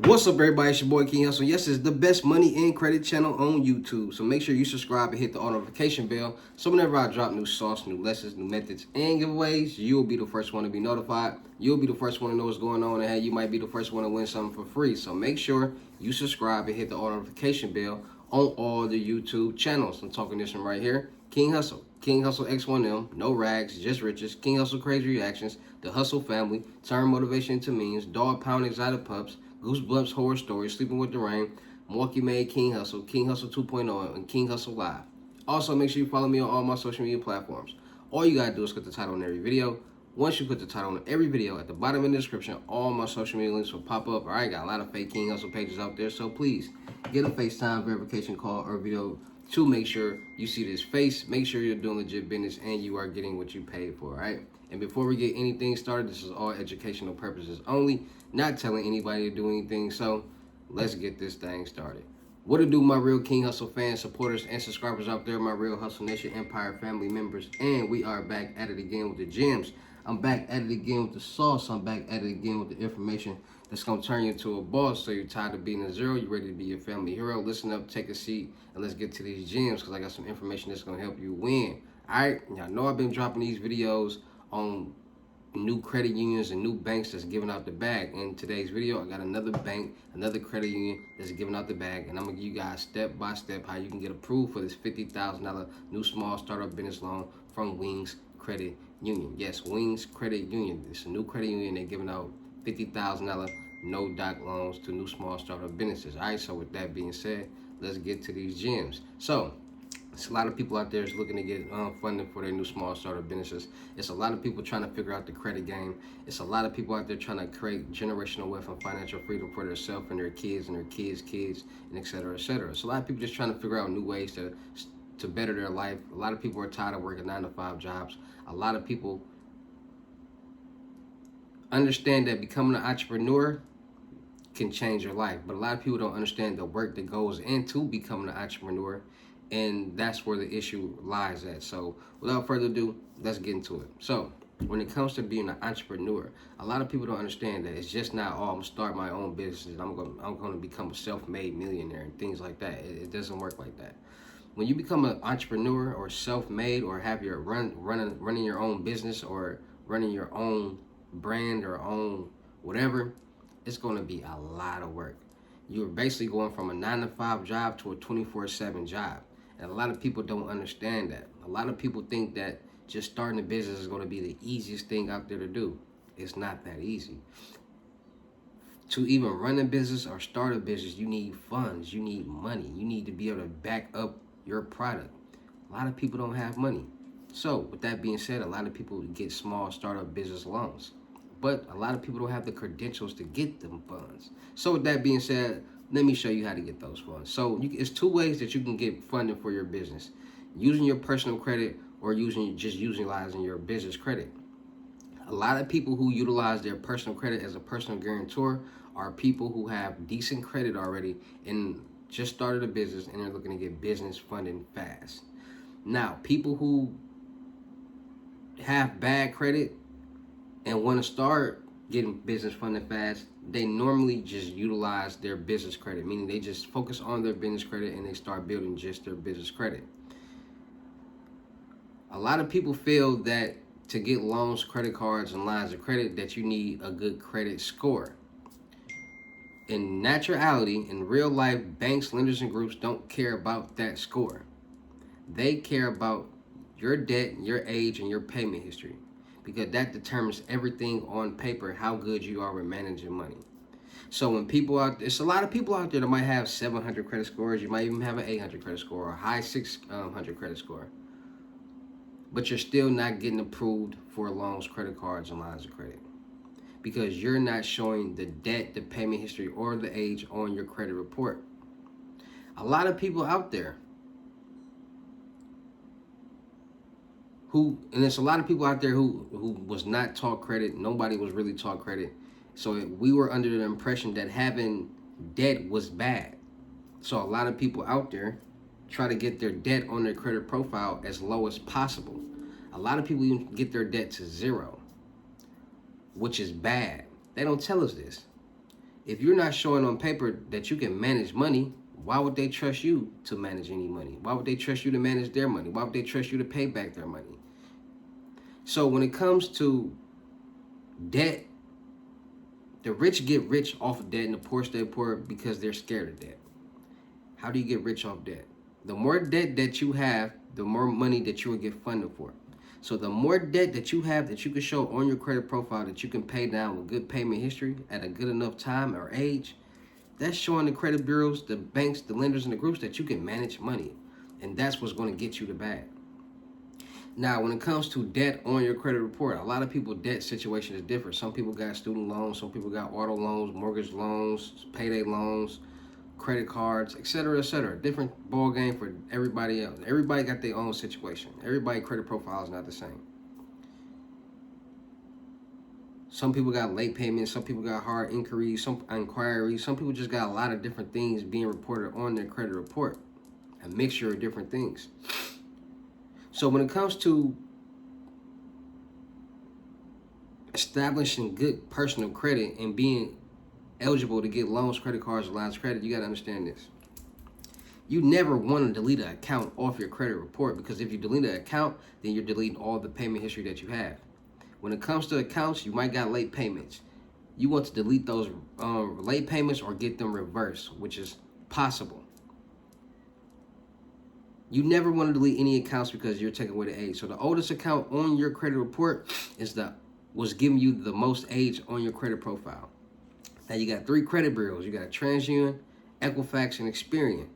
What's up, everybody? It's your boy King Hussle. Yes, it's the best money and credit channel on YouTube. So make sure you subscribe and hit the notification bell. So whenever I drop new sauce, new lessons, new methods, and giveaways, you'll be the first one to be notified. You'll be the first one to know what's going on, and hey, you might be the first one to win something for free. So make sure you subscribe and hit the notification bell on all the YouTube channels. I'm talking this one right here, King Hussle. King Hussle X1M, no rags, just riches. King Hussle Crazy Reactions, the Hussle Family, turn motivation into means, dog pound exotic pups, Goosebumps horror stories, Sleeping with the Rain, Milwaukee made King Hussle, King Hussle 2.0, and King Hussle Live. Also, make sure you follow me on all my social media platforms. All you gotta do is click the title on every video. Once you put the title on every video, at the bottom in the description, all my social media links will pop up. Alright, got a lot of fake King Hussle pages out there, so please get a FaceTime verification call or video to make sure you see this face. Make sure you're doing legit business and you are getting what you paid for, alright? And before we get anything started, this is all educational purposes only, not telling anybody to do anything. So let's get this thing started. What to do, my real King Hussle fans, supporters, and subscribers out there, my real Hussle Nation Empire family members. And we are back at it again with the gems. I'm back at it again with the sauce. I'm back at it again with the information that's going to turn you into a boss. So you're tired of being a zero, you're ready to be a family hero. Listen up, take a seat, and let's get to these gems, because I got some information that's going to help you win. All right, y'all know I've been dropping these videos on new credit unions and new banks that's giving out the bag. In today's video, I got another bank, another credit union that's giving out the bag, and I'm gonna give you guys step by step how you can get approved for this $50,000 new small startup business loan from Wings Credit Union. Yes, Wings Credit Union. It's a new credit union. They're giving out $50,000 no doc loans to new small startup businesses. All right, so with that being said, let's get to these gems. So it's a lot of people out there is looking to get funding for their new small startup businesses. It's a lot of people trying to figure out the credit game. It's a lot of people out there trying to create generational wealth and financial freedom for themselves and their kids and their kids, and et cetera, et cetera. It's a lot of people just trying to figure out new ways to better their life. A lot of people are tired of working 9-to-5 jobs. A lot of people understand that becoming an entrepreneur can change your life, but a lot of people don't understand the work that goes into becoming an entrepreneur. And that's where the issue lies at. So without further ado, let's get into it. So when it comes to being an entrepreneur, a lot of people don't understand that it's just not, oh, I'm gonna start my own business and I'm gonna become a self-made millionaire and things like that. It doesn't work like that. When you become an entrepreneur or self-made or have your running your own business or running your own brand or own whatever, it's gonna be a lot of work. You're basically going from a 9-to-5 job to a 24/7 job. And a lot of people don't understand that. A lot of people think that just starting a business is going to be the easiest thing out there to do. It's not that easy. To even run a business or start a business, you need funds, you need money, you need to be able to back up your product. A lot of people don't have money. So with that being said, a lot of people get small startup business loans. But a lot of people don't have the credentials to get them funds. So with that being said, let me show you how to get those funds. So it's two ways that you can get funding for your business: using your personal credit or utilizing your business credit. A lot of people who utilize their personal credit as a personal guarantor are people who have decent credit already and just started a business and they're looking to get business funding fast. Now, people who have bad credit and want to start getting business funding fast, they normally just utilize their business credit, meaning they just focus on their business credit and they start building just their business credit. A lot of people feel that to get loans, credit cards, and lines of credit that you need a good credit score. In naturality, in real life, banks, lenders, and groups don't care about that score. They care about your debt, your age, and your payment history, because that determines everything on paper, how good you are with managing money. So when people out there, it's a lot of people out there that might have 700 credit scores, you might even have an 800 credit score or a high 600 credit score, but you're still not getting approved for loans, credit cards, and lines of credit because you're not showing the debt, the payment history, or the age on your credit report. A lot of people out there there's a lot of people out there who was not taught credit. Nobody was really taught credit. So we were under the impression that having debt was bad. So a lot of people out there try to get their debt on their credit profile as low as possible. A lot of people even get their debt to zero, which is bad. They don't tell us this. If you're not showing on paper that you can manage money, why would they trust you to manage any money? Why would they trust you to manage their money? Why would they trust you to pay back their money? So when it comes to debt, the rich get rich off of debt and the poor stay poor because they're scared of debt. How do you get rich off debt? The more debt that you have, the more money that you will get funded for. So the more debt that you have that you can show on your credit profile that you can pay down with good payment history at a good enough time or age, that's showing the credit bureaus, the banks, the lenders, and the groups that you can manage money. And that's what's going to get you the bag. Now, when it comes to debt on your credit report, a lot of people debt situation is different. Some people got student loans, some people got auto loans, mortgage loans, payday loans, credit cards, etc., etc. Different ball game for everybody else. Everybody got their own situation. Everybody's credit profile is not the same. Some people got late payments, some people got hard inquiries, some people just got a lot of different things being reported on their credit report. A mixture of different things. So when it comes to establishing good personal credit and being eligible to get loans, credit cards, and lines of credit, you got to understand this. You never want to delete an account off your credit report, because if you delete an account, then you're deleting all the payment history that you have. When it comes to accounts, you might got late payments. You want to delete those late payments or get them reversed, which is possible. You never want to delete any accounts because you're taking away the age. So the oldest account on your credit report was giving you the most age on your credit profile. Now you got 3 credit bureaus. You got TransUnion, Equifax, and Experian.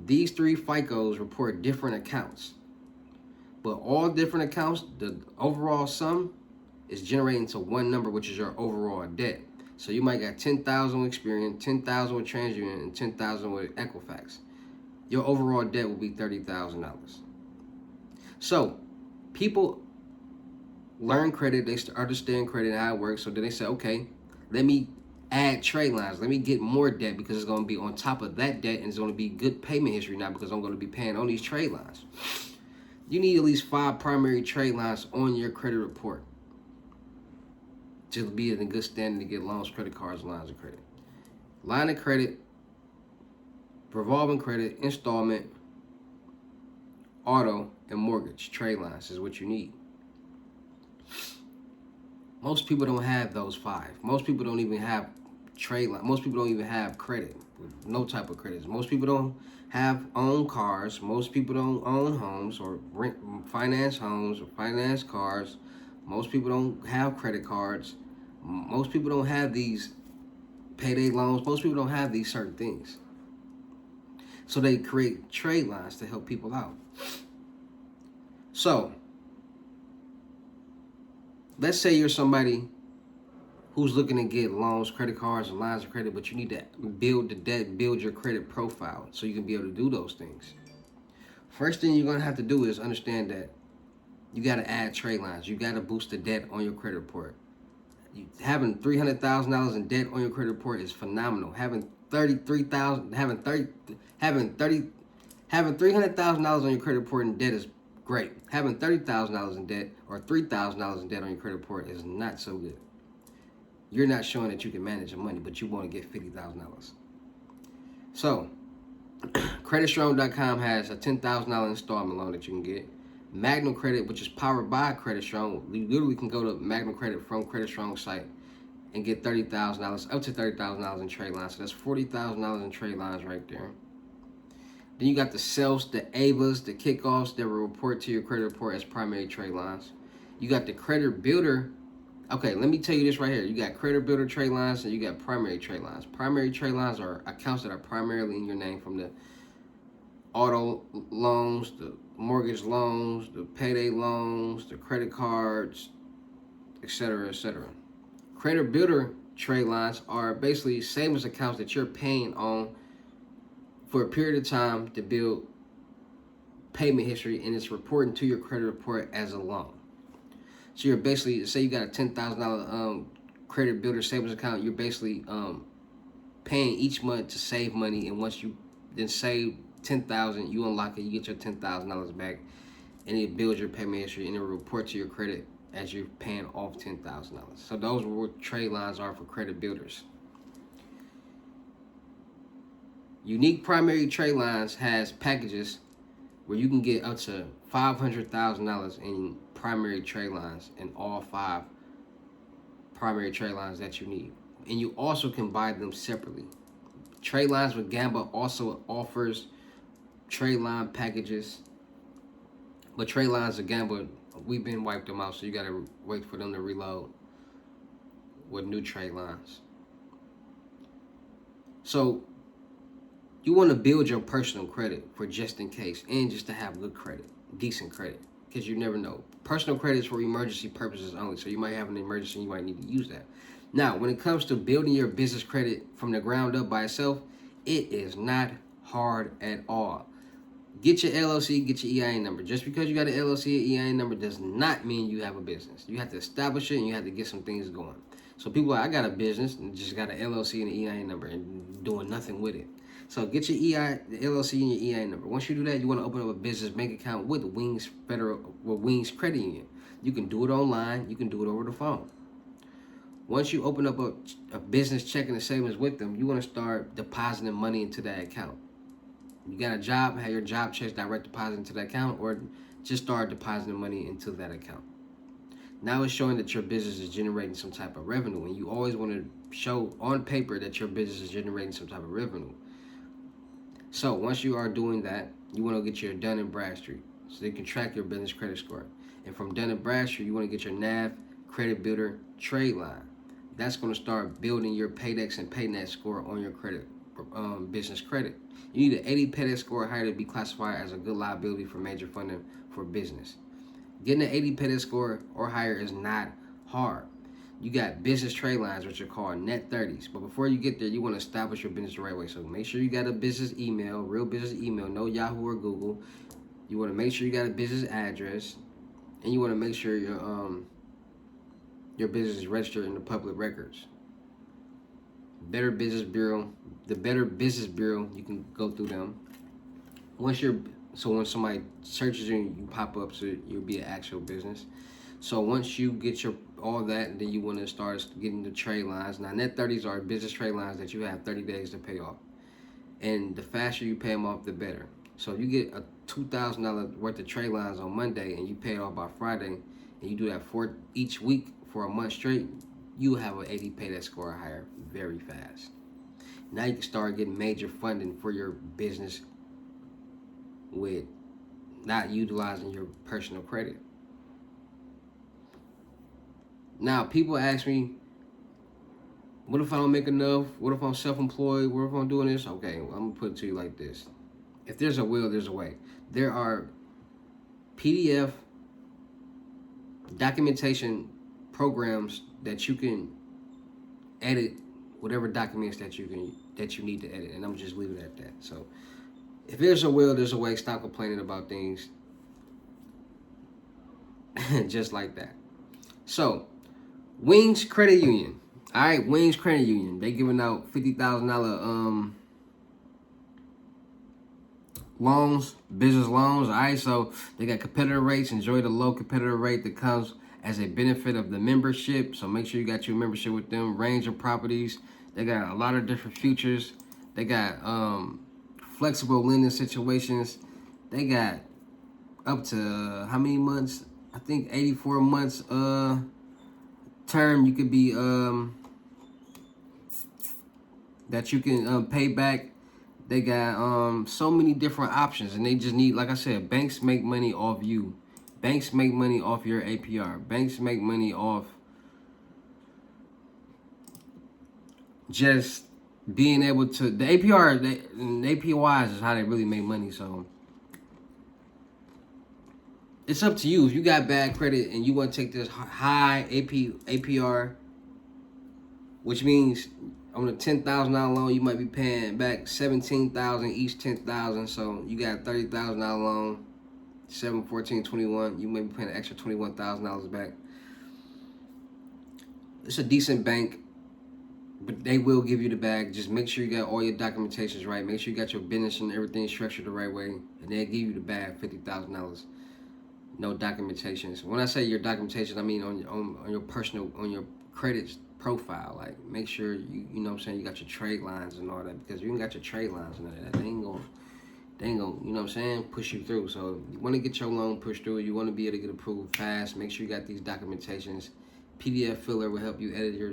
These 3 FICOs report different accounts. But all different accounts, the overall sum is generating to one number, which is your overall debt. So you might got 10,000 with Experian, 10,000 with TransUnion, and 10,000 with Equifax. Your overall debt will be $30,000. So people learn credit, they understand credit and how it works. So then they say, okay, let me add trade lines. Let me get more debt because it's going to be on top of that debt, and it's going to be good payment history now because I'm going to be paying on these trade lines. You need at least 5 primary trade lines on your credit report to be in a good standing to get loans, credit cards, lines of credit. Line of credit, revolving credit, installment, auto, and mortgage trade lines is what you need. Most people don't have those 5. Most people don't even have trade line. Most people don't even have credit, no type of credit. Most people don't own cars. Most people don't own homes or finance homes or finance cars. Most people don't have credit cards. Most people don't have these payday loans. Most people don't have these certain things. So they create trade lines to help people out. So let's say you're somebody who's looking to get loans, credit cards, and lines of credit, but you need to build the debt, build your credit profile so you can be able to do those things. First thing you're going to have to do is understand that you got to add trade lines. You got to boost the debt on your credit report. Having $300,000 in debt on your credit report is phenomenal. Having $300,000 on your credit report in debt is great. Having $30,000 in debt or $3,000 in debt on your credit report is not so good. You're not showing that you can manage your money, but you want to get $50,000. So, CreditStrong.com has a $10,000 installment loan that you can get. Magnum Credit, which is powered by Credit Strong, you literally can go to Magnum Credit from Credit Strong site and get $30,000, up to $30,000 in trade lines. So that's $40,000 in trade lines right there. Then you got the SELFs, the AVAs, the kickoffs that will report to your credit report as primary trade lines. You got the Credit Builder. Okay, let me tell you this right here. You got Credit Builder trade lines and you got primary trade lines. Primary trade lines are accounts that are primarily in your name, from the auto loans, the mortgage loans, the payday loans, the credit cards, etc., etc. Credit Builder trade lines are basically savings accounts that you're paying on for a period of time to build payment history, and it's reporting to your credit report as a loan. So you're basically, say you got a $10,000 Credit Builder savings account, you're basically paying each month to save money, and once you then save $10,000, you unlock it, you get your $10,000 back, and it builds your payment history, and it will report to your credit as you're paying off $10,000. So those are what trade lines are for credit builders. Unique Primary Trade Lines has packages where you can get up to $500,000 in primary trade lines in all 5 primary trade lines that you need. And you also can buy them separately. Trade Lines with Gamba also offers trade line packages, but Trade Lines with Gamba, we've been wiped them out, so you gotta wait for them to reload with new trade lines. So you want to build your personal credit for just in case, and just to have good credit, decent credit, because you never know. Personal credit is for emergency purposes only, so you might have an emergency and you might need to use that. Now, when it comes to building your business credit from the ground up by itself, it is not hard at all. Get your LLC, get your EIN number. Just because you got an LLC or EIN number does not mean you have a business. You have to establish it and you have to get some things going. So people are like, I got a business and just got an LLC and an EIN number and doing nothing with it. So get your LLC and your EIN number. Once you do that, you want to open up a business bank account with Wings Credit Union. You can do it online. You can do it over the phone. Once you open up a business checking and savings with them, you want to start depositing money into that account. You got a job, have your job checks direct deposit into that account, or just start depositing money into that account. Now it's showing that your business is generating some type of revenue, and you always want to show on paper that your business is generating some type of revenue. So once you are doing that, you want to get your Dun & Bradstreet so they can track your business credit score. And from Dun & Bradstreet, you want to get your NAV Credit Builder Trade Line. That's going to start building your Paydex and Paynet score on your credit, business credit. You need an 80 Paydex score or higher to be classified as a good liability for major funding for business. Getting an 80 Paydex score or higher is not hard. You got business trade lines, which are called net 30s. But before you get there, you want to establish your business the right way. So make sure you got a business email, real business email, no Yahoo or Google. You want to make sure you got a business address, and you want to make sure your business is registered in the public records. Better Business Bureau, the Better Business Bureau, you can go through them. When somebody searches you, you pop up, so you'll be an actual business. So once you get all that, then you want to start getting the trade lines. Now, net 30s are business trade lines that you have 30 days to pay off. And the faster you pay them off, the better. So if you get a $2,000 worth of trade lines on Monday and you pay it off by Friday, and you do that for each week for a month straight, you have an 80 Paydex score or higher very fast. Now you can start getting major funding for your business with not utilizing your personal credit. Now, people ask me, what if I don't make enough? What if I'm self-employed? What if I'm doing this? Okay, well, I'm going to put it to you like this. If there's a will, there's a way. There are PDF documentation programs that you can edit whatever documents that you need to edit, and I'm just leaving it at that. So if there's a will, there's a way. Stop complaining about things. Just like that. So Wings Credit Union. All right, Wings Credit Union. They giving out $50,000 loans, business loans. All right, so they got competitive rates. Enjoy the low competitive rate that comes as a benefit of the membership. So make sure you got your membership with them. Range of properties. They got a lot of different features. They got flexible lending situations. They got up to how many months? I think 84 months term you could be that you can pay back. They got so many different options, and they just need, like I said, banks make money off you. Banks make money off your APR. Banks make money off just being able to, the APR, the APYs is how they really make money. So it's up to you. If you got bad credit and you want to take this high APR, which means on a $10,000 loan, you might be paying back $17,000 each $10,000. So you got a $30,000 loan, 7, 14, 21. You may be paying an extra $21,000 back. It's a decent bank, but they will give you the bag. Just make sure you got all your documentations right. Make sure you got your business and everything structured the right way, and they'll give you the bag, $50,000. No documentations. When I say your documentation, I mean on your personal, on your credit profile. Like, make sure you know what I'm saying, you got your trade lines and all that, because you ain't got your trade lines and all that, they ain't gonna, you know what I'm saying, push you through. So you want to get your loan pushed through. You want to be able to get approved fast. Make sure you got these documentations. PDF filler will help you edit your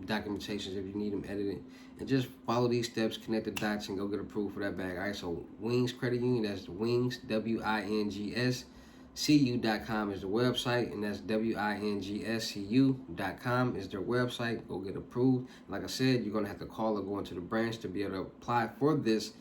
documentations if you need them edited. And just follow these steps, connect the dots, and go get approved for that bag. All right, so Wings Credit Union, that's Wings, WINGS, CU.com is the website, and that's WINGSCU.com is their website. Go get approved. Like I said, you're going to have to call or go into the branch to be able to apply for this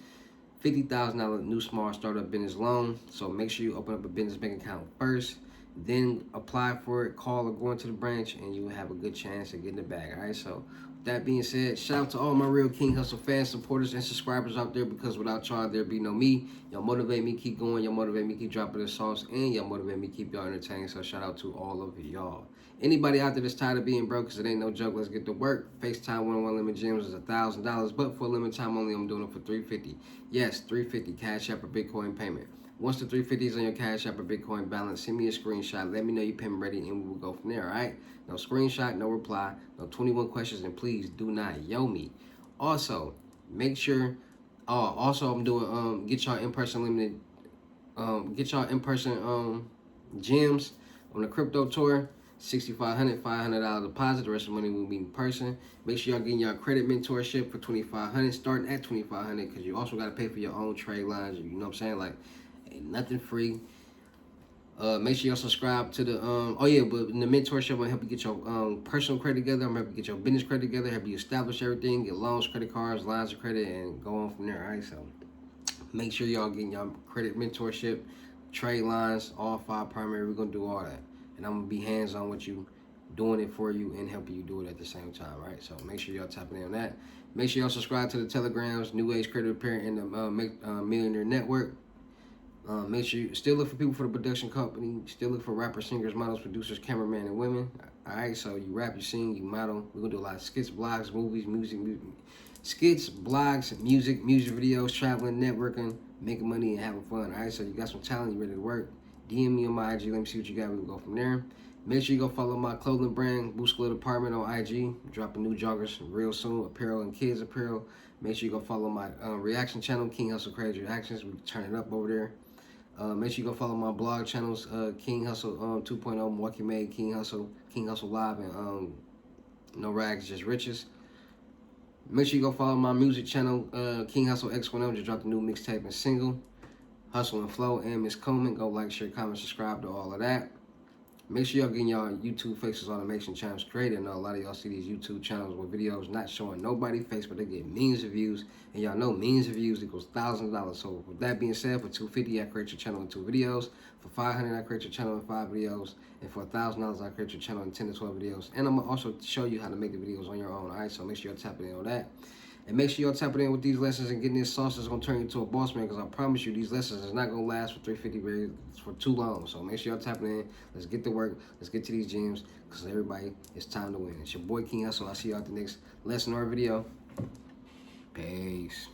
$50,000 new small startup business loan. So make sure you open up a business bank account first, then apply for it, call or go into the branch, and you will have a good chance of getting it back. All right, so with that being said, shout out to all my real King Hustle fans, supporters, and subscribers out there, because without y'all, there'd be no me. Y'all motivate me, keep going. Y'all motivate me, keep dropping the sauce, and y'all motivate me, keep y'all entertained. So shout out to all of y'all. Anybody out there that's tired of being broke, because it ain't no joke, let's get to work. FaceTime one-on-one limit gems is $1,000, but for a limited time only, I'm doing it for $350. Yes, $350 Cash App or Bitcoin payment. Once the $350 is on your Cash App or Bitcoin balance, send me a screenshot. Let me know your payment ready, and we will go from there, all right? No screenshot, no reply, no 21 questions, and please do not yo me. Also, make sure, I'm doing, get y'all in-person limited, gems on the crypto tour. $6,500, $500 deposit. The rest of the money will be in person. Make sure y'all getting y'all credit mentorship for $2,500, starting at $2,500, because you also got to pay for your own trade lines. You know what I'm saying? Like, ain't nothing free. Make sure y'all subscribe to the but in the mentorship, I'm gonna help you get your personal credit together. I'm gonna help you get your business credit together, help you establish everything, get loans, credit cards, lines of credit, and go on from there. All right, so make sure y'all getting y'all credit mentorship, trade lines, all 5 primary. We're gonna do all that, and I'm gonna be hands-on with you, doing it for you and helping you do it at the same time, right? So make sure y'all tapping in on that. Make sure y'all subscribe to the Telegrams, New Age Credit Repair, and the Millionaire Network. Make sure you still look for people for the production company. Still look for rappers, singers, models, producers, cameramen, and women. All right, so you rap, you sing, you model. We're gonna do a lot of skits, blogs, movies, music, skits, blogs, music videos, traveling, networking, making money, and having fun. All right, so you got some talent, you ready to work? DM me on my IG. Let me see what you got. We can go from there. Make sure you go follow my clothing brand, Hussle Department, on IG. Dropping new joggers real soon, apparel and kids apparel. Make sure you go follow my reaction channel, King Hustle Crazy Reactions. We turn it up over there. Make sure you go follow my blog channels, King Hustle 2.0, Milwaukee Made, King Hustle Live, and No Rags, Just Riches. Make sure you go follow my music channel, King Hustle X10. Just dropped a new mixtape and single, Hustle and Flow, and Miss Coleman. Go like, share, comment, subscribe to all of that. Make sure y'all getting y'all YouTube faces automation channels created. I know a lot of y'all see these YouTube channels with videos not showing nobody face, but they get millions of views. And y'all know millions of views equals $1,000. So with that being said, for $250, I create your channel in 2 videos. For $500, I create your channel in 5 videos. And for $1,000, I create your channel in 10 to 12 videos. And I'm gonna also show you how to make the videos on your own. All right, so make sure y'all tap in on that. And make sure y'all tap it in with these lessons and getting this sauce is going to turn you into a boss man, because I promise you these lessons is not going to last for $350 for too long. So make sure y'all tap it in. Let's get to work. Let's get to these gyms, because everybody, it's time to win. It's your boy King Hustle. I'll see y'all at the next lesson or video. Peace.